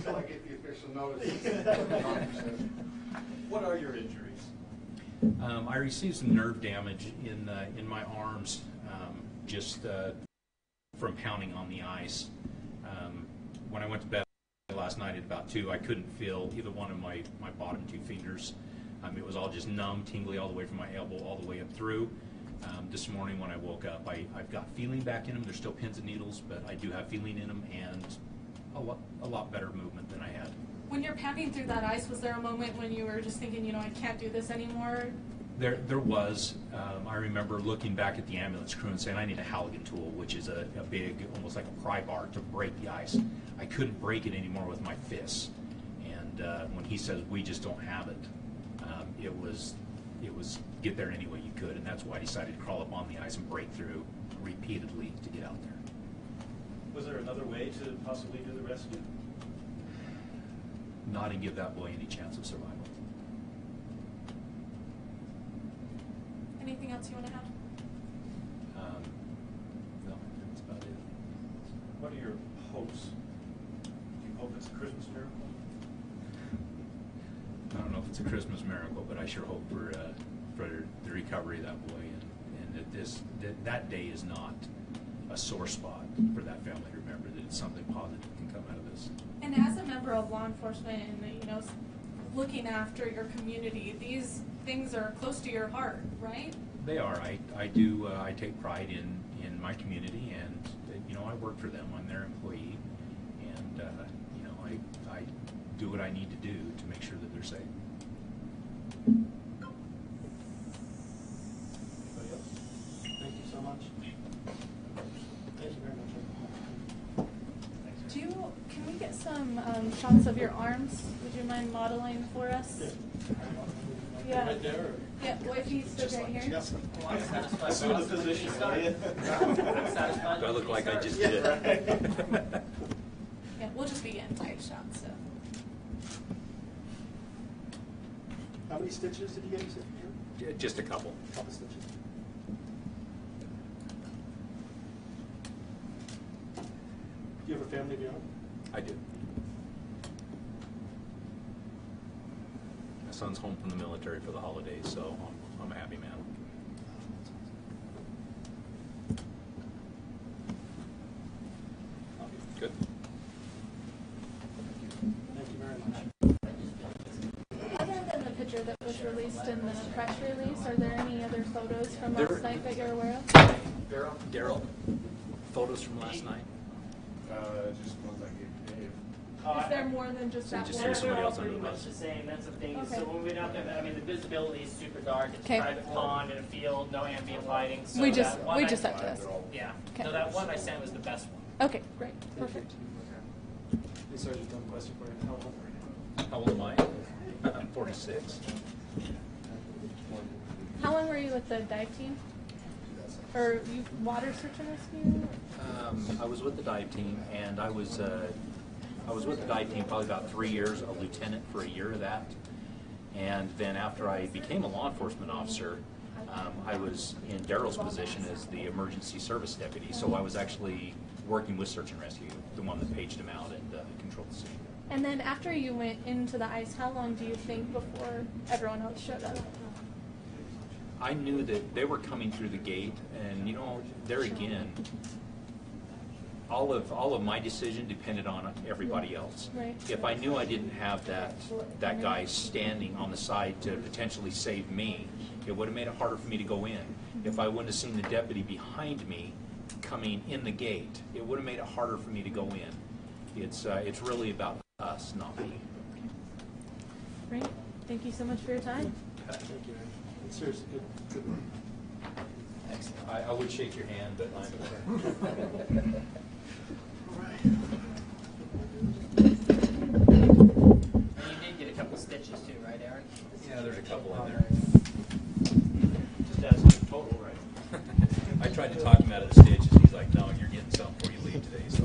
until I get the official notice. What are your injuries? I received some nerve damage in my arms just from pounding on the ice. When I went to bed last night at about 2, I couldn't feel either one of my bottom 2 fingers. It was all just numb, tingly all the way from my elbow all the way up through. This morning when I woke up, I've got feeling back in them. There's still pins and needles, but I do have feeling in them and a lot better movement than I had. When you're pounding through that ice, was there a moment when you were just thinking, I can't do this anymore? There was. I remember looking back at the ambulance crew and saying, I need a Halligan tool, which is a big, almost like a pry bar to break the ice. I couldn't break it anymore with my fists. And when he says, we just don't have it, it was get there any way you could. And that's why I decided to crawl up on the ice and break through repeatedly to get out there. Was there another way to possibly do the rescue? Not and give that boy any chance of survival. Anything else you want to add? No, that's about it. What are your hopes? Do you hope it's a Christmas miracle? I don't know if it's a Christmas miracle, but I sure hope for the recovery of that boy, and that day is not a sore spot for that family to remember, that it's something positive can come out of this. And as a member of law enforcement and looking after your community, these things are close to your heart, right? They are. I do. I take pride in my community, and I work for them. I'm their employee, and I do what I need to do to make sure that they're safe. Anybody else? Thank you so much. Thank you very much. Can we get some shots of your arms? Would you mind modeling for us? Yeah. Right there? Or? Yeah, well, if you stood right here. Yes. Assume the position, will you? Do I look like I just did? Yeah, we'll just be getting tight shots, so. How many stitches did you get? You said? Just a couple. A couple stitches. Do you have a family of your own? I do. My son's home from the military for the holidays, so I'm a happy man. Good. Thank you very much. Other than the picture that was released in the press release, are there any other photos from last night that you're aware of? Daryl, photos from last night? Just ones I gave Dave. Is there more than just that just one? use somebody They're all else under pretty the much bus. the same. That's the thing. Okay. So when we went out there, the visibility is super dark. It's Okay. a private pond in a field, no ambient lighting. So We just that one have to. Yeah. Okay. So that one I sent was the best one. Okay, great, perfect. Hey, sir, just one question for you. How old are you? How old am I? I'm 46. How long were you with the dive team? Or you water search and rescue? I was with the dive team, and I was with the dive team probably about 3 years, a lieutenant for a year of that. And then after I became a law enforcement officer, I was in Daryl's position as the emergency service deputy. So I was actually working with search and rescue, the one that paged him out and controlled the scene. And then after you went into the ice, how long do you think before everyone else showed up? I knew that they were coming through the gate, and there again, all of my decision depended on everybody else. Right. If I knew I didn't have that guy standing on the side to potentially save me, it would have made it harder for me to go in. If I wouldn't have seen the deputy behind me coming in the gate, it would have made it harder for me to go in. It's really about us, not me. Great. Thank you so much for your time. Thank you. It's seriously good work. I would shake your hand, but I'm You did get a couple stitches too, right, Aaron? yeah, there's a couple in there. Just as a total, right? I tried to talk him out of the stitches. He's like, no, you're getting some before you leave today. So